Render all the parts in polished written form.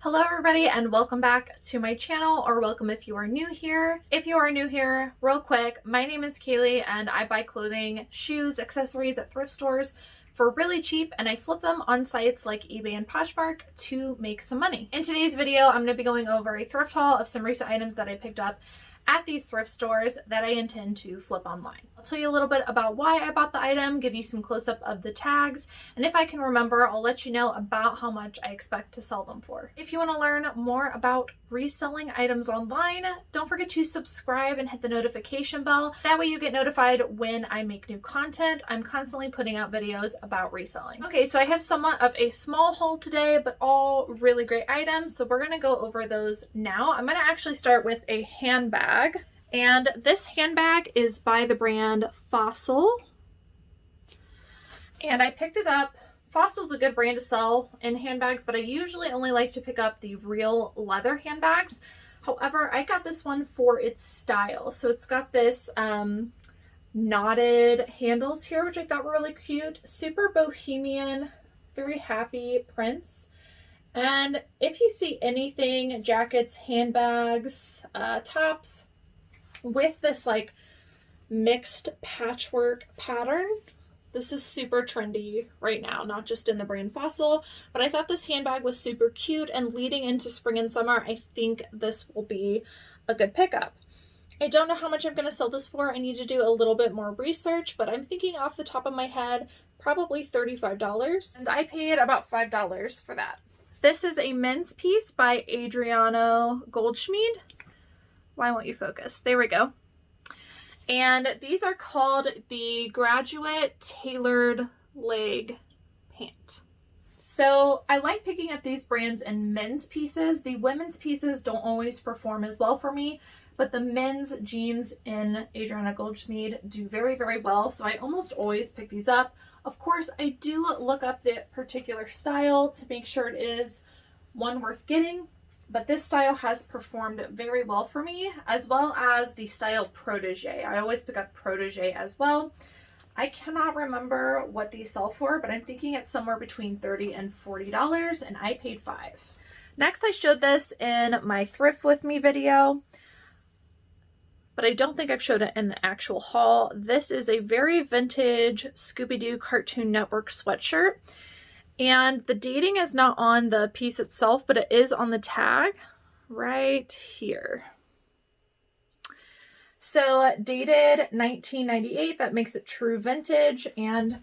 Hello everybody and welcome back to my channel, or welcome if you are new here. If you are new here, real quick, my name is Cayley and I buy clothing, shoes, accessories at thrift stores for really cheap, and I flip them on sites like eBay and Poshmark to make some money. In today's video, I'm going to be going over a thrift haul of some recent items that I picked up at these thrift stores that I intend to flip online. I'll tell you a little bit about why I bought the item, give you some close-up of the tags, and if I can remember, I'll let you know about how much I expect to sell them for. If you want to learn more about reselling items online, don't forget to subscribe and hit the notification bell. That way you get notified when I make new content. I'm constantly putting out videos about reselling. Okay, so I have somewhat of a small haul today, but all really great items, so we're going to go over those now. I'm going to actually start with a handbag. And this handbag is by the brand Fossil. And I picked it up. Fossil's a good brand to sell in handbags, but I usually only like to pick up the real leather handbags. However, I got this one for its style. So it's got this knotted handles here, which I thought were really cute. Super bohemian, very happy prints. And if you see anything, jackets, handbags, tops, with this like mixed patchwork pattern, this is super trendy right now, not just in the brand Fossil, but I thought this handbag was super cute, and leading into spring and summer, I think this will be a good pickup. I don't know how much I'm going to sell this for. I need to do a little bit more research, but I'm thinking off the top of my head, probably $35, and I paid about $5 for that. This is a men's piece by Adriano Goldschmied. Why won't you focus? There we go. And these are called the Graduate Tailored Leg Pant. So I like picking up these brands in men's pieces. The women's pieces don't always perform as well for me, but the men's jeans in Adriano Goldschmied do very, very well. So I almost always pick these up. Of course, I do look up the particular style to make sure it is one worth getting. But this style has performed very well for me, as well as the style Protege. I always pick up Protege as well. I cannot remember what these sell for, but I'm thinking it's somewhere between $30 and $40, and I paid $5. Next, I showed this in my Thrift With Me video, but I don't think I've showed it in the actual haul. This is a very vintage Scooby-Doo Cartoon Network sweatshirt. And the dating is not on the piece itself, but it is on the tag right here. So dated 1998, that makes it true vintage. And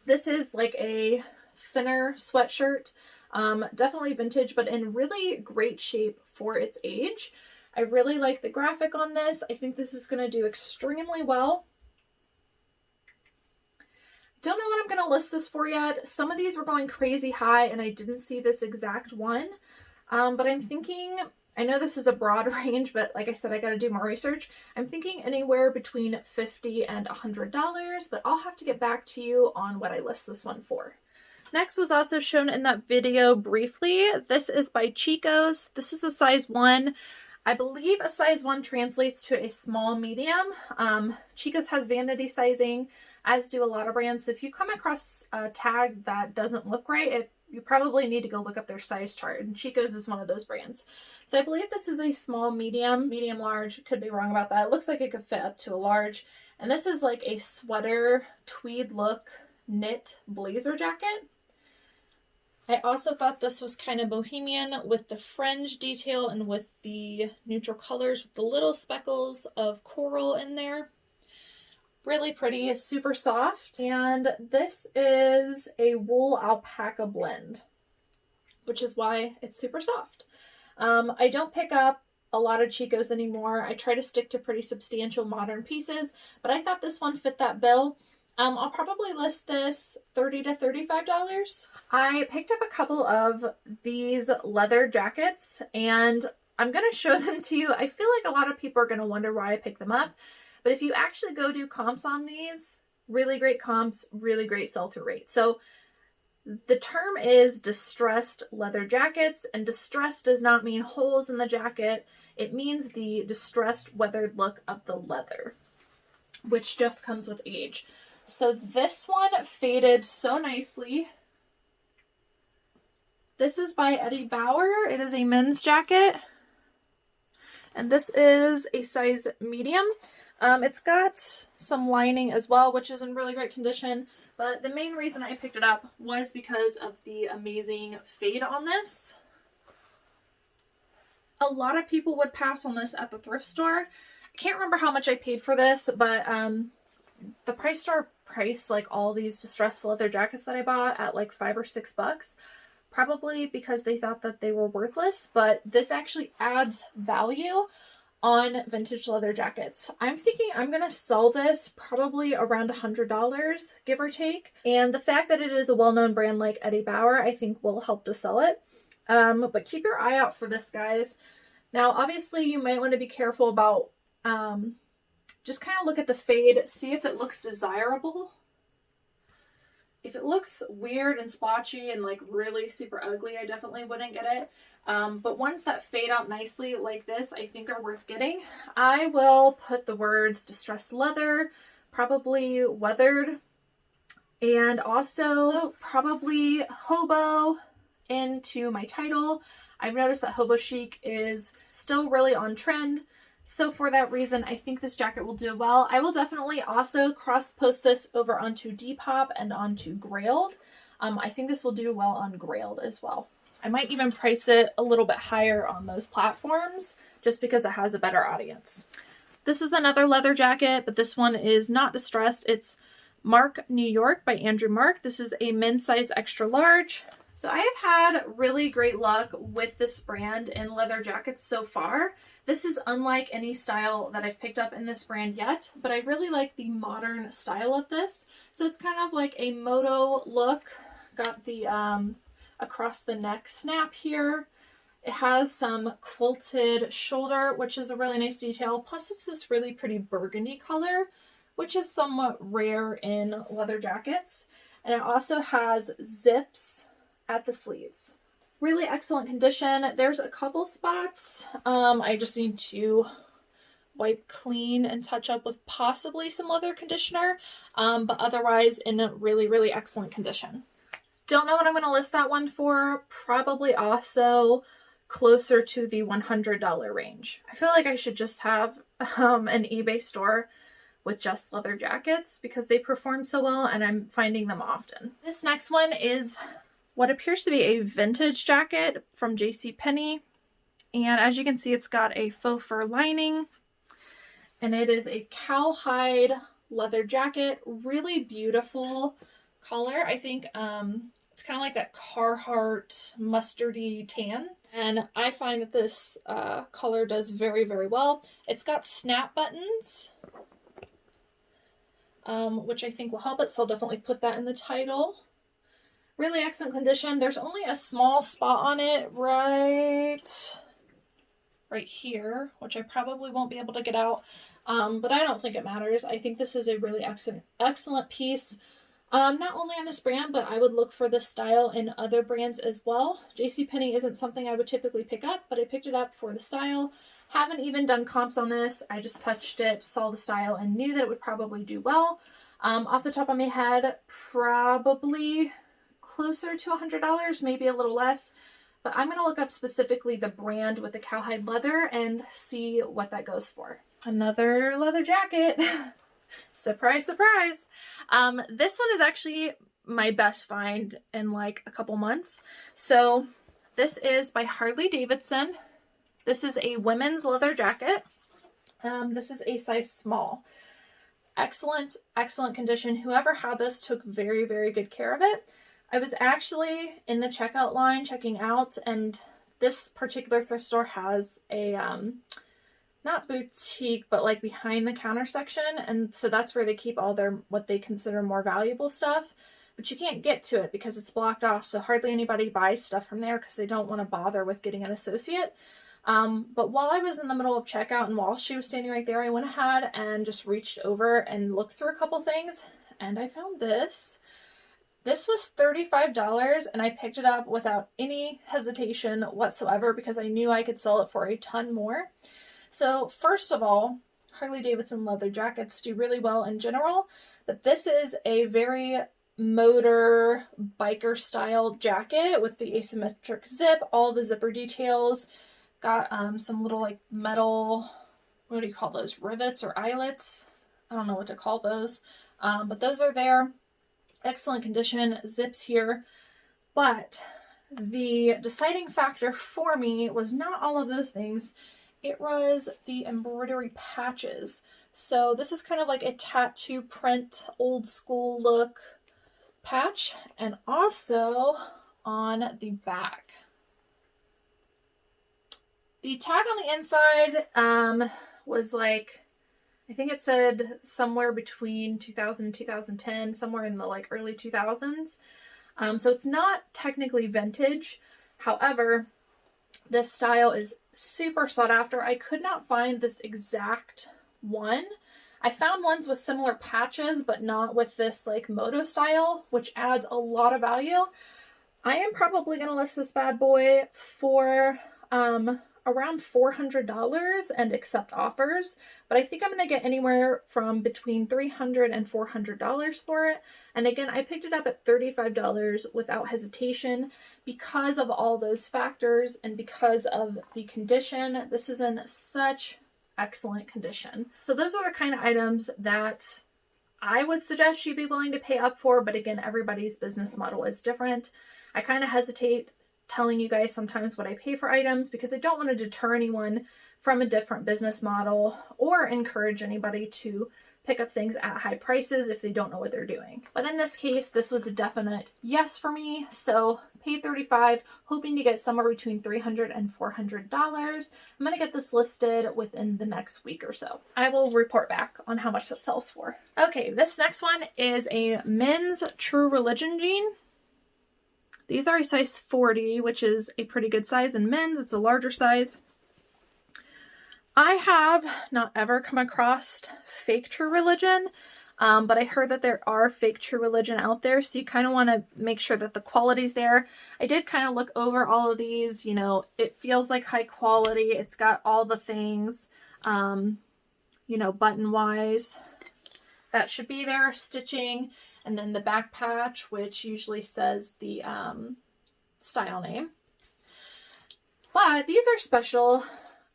this is like a thinner sweatshirt, definitely vintage, but in really great shape for its age. I really like the graphic on this. I think this is going to do extremely well. Don't know what I'm going to list this for yet. Some of these were going crazy high and I didn't see this exact one. But I'm thinking, I know this is a broad range, but like I said, I got to do more research. I'm thinking anywhere between $50 and $100, but I'll have to get back to you on what I list this one for. Next was also shown in that video briefly. This is by Chicos. This is a size 1. I believe a size 1 translates to a small medium. Chicos has vanity sizing, as do a lot of brands. So if you come across a tag that doesn't look right, you probably need to go look up their size chart. And Chicos is one of those brands. So I believe this is a small medium, medium large. Could be wrong about that. It looks like it could fit up to a large. And this is like a sweater tweed look knit blazer jacket. I also thought this was kind of bohemian with the fringe detail and with the neutral colors with the little speckles of coral in there. Really pretty, super soft. And this is a wool alpaca blend, which is why it's super soft. I don't pick up a lot of Chicos anymore. I try to stick to pretty substantial modern pieces, but I thought this one fit that bill. I'll probably list this $30 to $35. I picked up a couple of these leather jackets and I'm going to show them to you. I feel like a lot of people are going to wonder why I picked them up. But if you actually go do comps on these, really great comps, really great sell-through rate. So the term is distressed leather jackets, and distressed does not mean holes in the jacket. It means the distressed, weathered look of the leather, which just comes with age. So this one faded so nicely. This is by Bauer. It is a men's jacket. And this is a size medium. It's got some lining as well, which is in really great condition. But the main reason I picked it up was because of the amazing fade on this. A lot of people would pass on this at the thrift store. I can't remember how much I paid for this, but the price store priced like all these distressed leather jackets that I bought at like $5 or $6. Probably because they thought that they were worthless, but this actually adds value on vintage leather jackets. I'm thinking I'm gonna sell this probably around $100, give or take. And the fact that it is a well-known brand like Bauer, I think will help to sell it. But keep your eye out for this, guys. Now, obviously, you might want to be careful about just kind of look at the fade, see if it looks desirable. If it looks weird and splotchy and like really super ugly, I definitely wouldn't get it. But ones that fade out nicely like this, I think are worth getting. I will put the words distressed leather, probably weathered, and also probably hobo into my title. I've noticed that hobo chic is still really on trend. So for that reason, I think this jacket will do well. I will definitely also cross-post this over onto Depop and onto Grailed. I think this will do well on Grailed as well. I might even price it a little bit higher on those platforms just because it has a better audience. This is another leather jacket, but this one is not distressed. It's Marc, New York by Andrew Marc. This is a men's size extra large. So I have had really great luck with this brand in leather jackets so far. This is unlike any style that I've picked up in this brand yet, but I really like the modern style of this. So it's kind of like a moto look. Got the across the neck snap here. It has some quilted shoulder, which is a really nice detail. Plus it's this really pretty burgundy color, which is somewhat rare in leather jackets. And it also has zips at the sleeves. Really excellent condition. There's a couple spots I just need to wipe clean and touch up with possibly some leather conditioner, but otherwise in a really, really excellent condition. Don't know what I'm going to list that one for. Probably also closer to the $100 range. I feel like I should just have an eBay store with just leather jackets because they perform so well and I'm finding them often. This next one is what appears to be a vintage jacket from JCPenny. And as you can see, it's got a faux fur lining. And it is a cowhide leather jacket. Really beautiful color. I think it's kind of like that Carhartt mustardy tan. And I find that this color does very, very well. It's got snap buttons, which I think will help it. So I'll definitely put that in the title. Really excellent condition. There's only a small spot on it right here, which I probably won't be able to get out, but I don't think it matters. I think this is a really excellent piece, not only on this brand, but I would look for this style in other brands as well. JCPenny isn't something I would typically pick up, but I picked it up for the style. Haven't even done comps on this. I just touched it, saw the style, and knew that it would probably do well. Off the top of my head, probably closer to $100, maybe a little less, but I'm going to look up specifically the brand with the cowhide leather and see what that goes for. Another leather jacket. Surprise, surprise. This one is actually my best find in like a couple months. So this is by Harley Davidson. This is a women's leather jacket. This is a size small. Excellent, excellent condition. Whoever had this took very, very good care of it. I was actually in the checkout line checking out, and this particular thrift store has a, not boutique, but like behind the counter section. And so that's where they keep all their, what they consider more valuable stuff. But you can't get to it because it's blocked off. So hardly anybody buys stuff from there because they don't want to bother with getting an associate. But while I was in the middle of checkout and while she was standing right there, I went ahead and just reached over and looked through a couple things, and I found this. This was $35 and I picked it up without any hesitation whatsoever because I knew I could sell it for a ton more. So first of all, Harley Davidson leather jackets do really well in general, but this is a very motor biker style jacket with the asymmetric zip, all the zipper details. Got some little like metal, what do you call those, rivets or eyelets? I don't know what to call those, but those are there. Excellent condition, zips here. But the deciding factor for me was not all of those things. It was the embroidery patches. So this is kind of like a tattoo print, old school look patch, and also on the back. The tag on the inside was like, I think it said somewhere between 2000 and 2010, somewhere in the like early 2000s. So it's not technically vintage. However, this style is super sought after. I could not find this exact one. I found ones with similar patches, but not with this like moto style, which adds a lot of value. I am probably going to list this bad boy for around $400 and accept offers, but I think I'm going to get anywhere from between $300 and $400 for it. And again, I picked it up at $35 without hesitation because of all those factors and because of the condition. This is in such excellent condition. So those are the kind of items that I would suggest you be willing to pay up for, but again, everybody's business model is different. I kind of hesitate telling you guys sometimes what I pay for items because I don't want to deter anyone from a different business model or encourage anybody to pick up things at high prices if they don't know what they're doing. But in this case, this was a definite yes for me. So paid $35, hoping to get somewhere between $300 and $400. I'm going to get this listed within the next week or so. I will report back on how much that sells for. Okay, this next one is a men's True Religion jean. These are a size 40, which is a pretty good size. In men's, it's a larger size. I have not ever come across fake True Religion, but I heard that there are fake True Religion out there, so you kind of want to make sure that the quality's there. I did kind of look over all of these. You know, it feels like high quality. It's got all the things, you know, button-wise. That should be there, stitching. And then the back patch, which usually says the style name. But these are special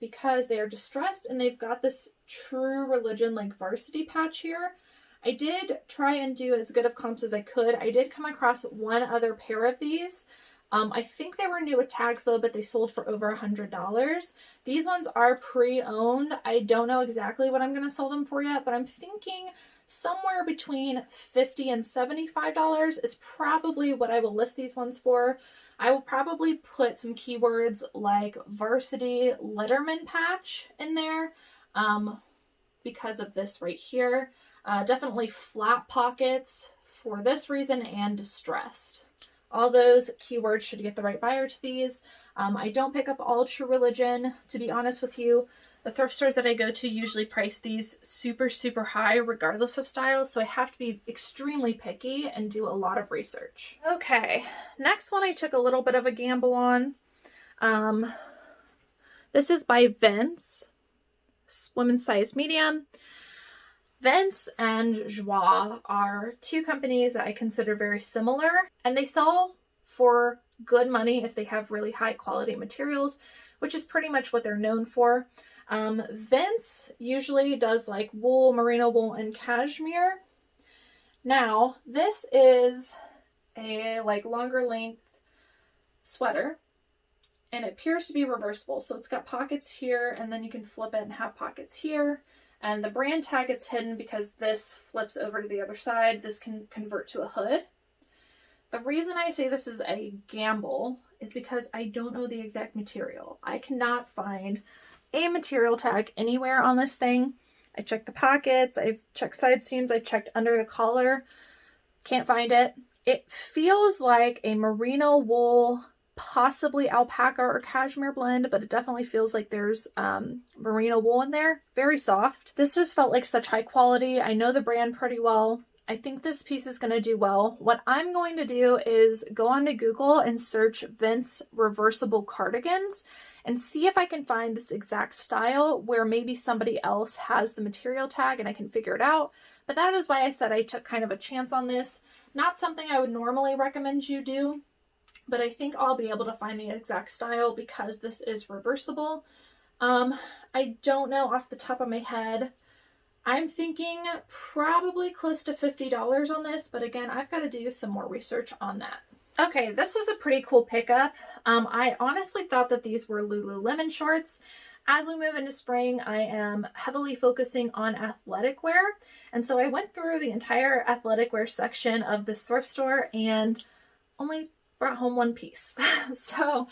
because they are distressed and they've got this True Religion like varsity patch here. I did try and do as good of comps as I could. I did come across one other pair of these. I think they were new with tags though, but they sold for over $100. These ones are pre-owned. I don't know exactly what I'm going to sell them for yet, but I'm thinking somewhere between $50 and $75 is probably what I will list these ones for. I will probably put some keywords like varsity Letterman patch in there because of this right here. Definitely flat pockets for this reason and distressed. All those keywords should get the right buyer to these. I don't pick up all True Religion, to be honest with you. The thrift stores that I go to usually price these super, super high regardless of style, so I have to be extremely picky and do a lot of research. Okay, next one I took a little bit of a gamble on. This is by Vince, women's size medium. Vince and Joie are two companies that I consider very similar, and they sell for good money if they have really high quality materials, which is pretty much what they're known for. Vince usually does like wool, merino wool, and cashmere. Now, this is a like longer length sweater, and it appears to be reversible. So it's got pockets here, and then you can flip it and have pockets here. And the brand tag is hidden because this flips over to the other side. This can convert to a hood. The reason I say this is a gamble is because I don't know the exact material. I cannot find a material tag anywhere on this thing. I checked the pockets, I've checked side seams, I checked under the collar, can't find it. It feels like a merino wool, possibly alpaca or cashmere blend, but it definitely feels like there's merino wool in there. Very soft. This just felt like such high quality. I know the brand pretty well. I think this piece is going to do well. What I'm going to do is go onto Google and search Vince reversible cardigans and see if I can find this exact style where maybe somebody else has the material tag and I can figure it out. But that is why I said I took kind of a chance on this. Not something I would normally recommend you do, but I think I'll be able to find the exact style because this is reversible. I don't know off the top of my head. I'm thinking probably close to $50 on this, but again, I've got to do some more research on that. Okay, this was a pretty cool pickup. I honestly thought that these were Lululemon shorts. As we move into spring, I am heavily focusing on athletic wear, and so I went through the entire athletic wear section of this thrift store and only brought home one piece. So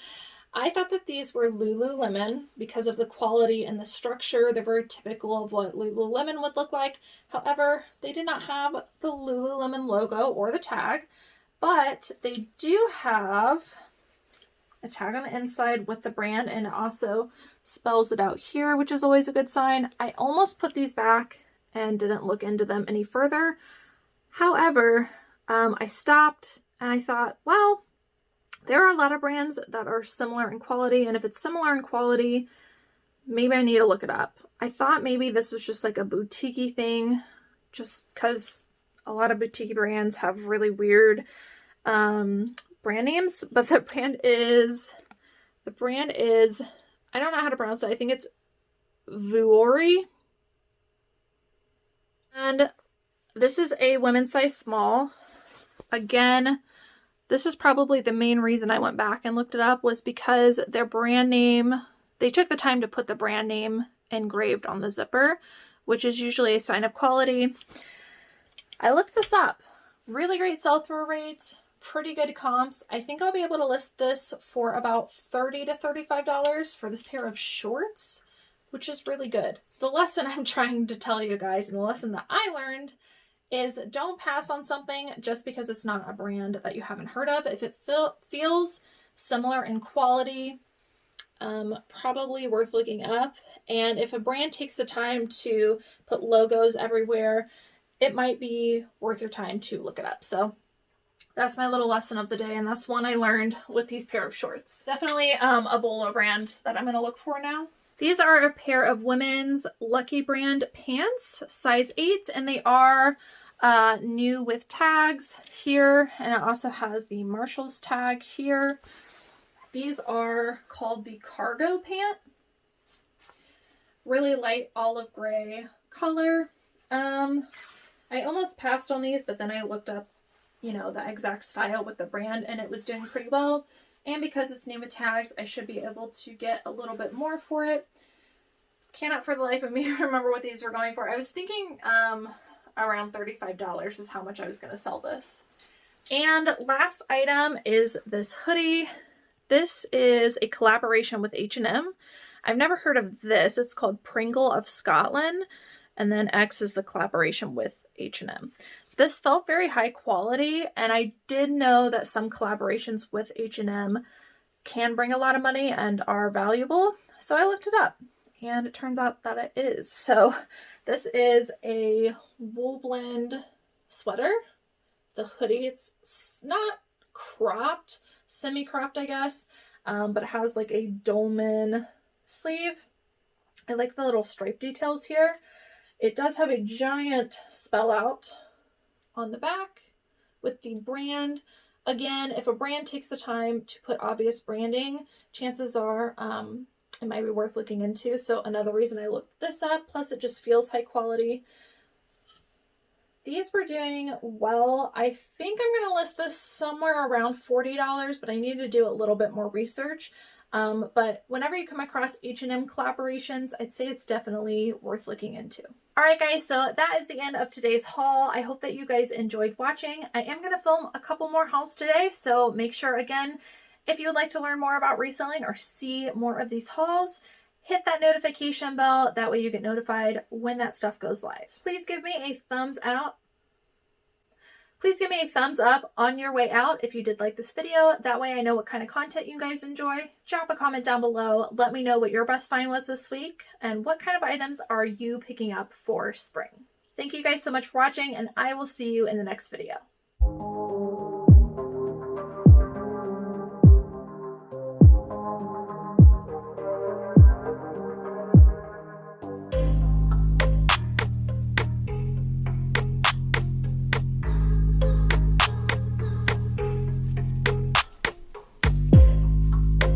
I thought that these were Lululemon because of the quality and the structure. They're very typical of what Lululemon would look like. However, they did not have the Lululemon logo or the tag, but they do have a tag on the inside with the brand, and it also spells it out here, which is always a good sign. I almost put these back and didn't look into them any further. However, I stopped and I thought, well, there are a lot of brands that are similar in quality, and if it's similar in quality, maybe I need to look it up. I thought maybe this was just like a boutique-y thing, just because a lot of boutique brands have really weird brand names, but the brand is, I don't know how to pronounce it. I think it's Vuori. And this is a women's size small. Again, this is probably the main reason I went back and looked it up, was because their brand name, they took the time to put the brand name engraved on the zipper, which is usually a sign of quality. I looked this up. Really great sell-through rate, pretty good comps. I think I'll be able to list this for about $30 to $35 for this pair of shorts, which is really good. The lesson I'm trying to tell you guys, and the lesson that I learned, is don't pass on something just because it's not a brand that you haven't heard of. If it feels similar in quality, probably worth looking up. And if a brand takes the time to put logos everywhere, it might be worth your time to look it up. So that's my little lesson of the day, and that's one I learned with these pair of shorts. Definitely a Bolo brand that I'm going to look for now. These are a pair of women's Lucky brand pants, size 8, and they are new with tags here, and it also has the Marshall's tag here. These are called the cargo pant. Really light olive gray color. I almost passed on these, but then I looked up, you know, the exact style with the brand, and it was doing pretty well. And because it's new with tags, I should be able to get a little bit more for it. Cannot for the life of me remember what these were going for. I was thinking around $35 is how much I was going to sell this. And last item is this hoodie. This is a collaboration with H&M. I've never heard of this. It's called Pringle of Scotland, and then X is the collaboration with H&M. This felt very high quality, and I did know that some collaborations with H&M can bring a lot of money and are valuable, so I looked it up, and it turns out that it is. So this is a wool blend sweater. The hoodie, it's not cropped, semi-cropped I guess, but it has like a dolman sleeve. I like the little stripe details here. It does have a giant spell out on the back with the brand. Again, if a brand takes the time to put obvious branding, chances are it might be worth looking into. So another reason I looked this up, plus it just feels high quality. These were doing well. I think I'm going to list this somewhere around $40, but I need to do a little bit more research. But whenever you come across H&M collaborations, I'd say it's definitely worth looking into. Alright guys, so that is the end of today's haul. I hope that you guys enjoyed watching. I am going to film a couple more hauls today, so make sure, again, if you would like to learn more about reselling or see more of these hauls, hit that notification bell. That way you get notified when that stuff goes live. Please give me a thumbs out. Please give me a thumbs up on your way out if you did like this video. That way I know what kind of content you guys enjoy. Drop a comment down below. Let me know what your best find was this week and what kind of items are you picking up for spring. Thank you guys so much for watching, and I will see you in the next video.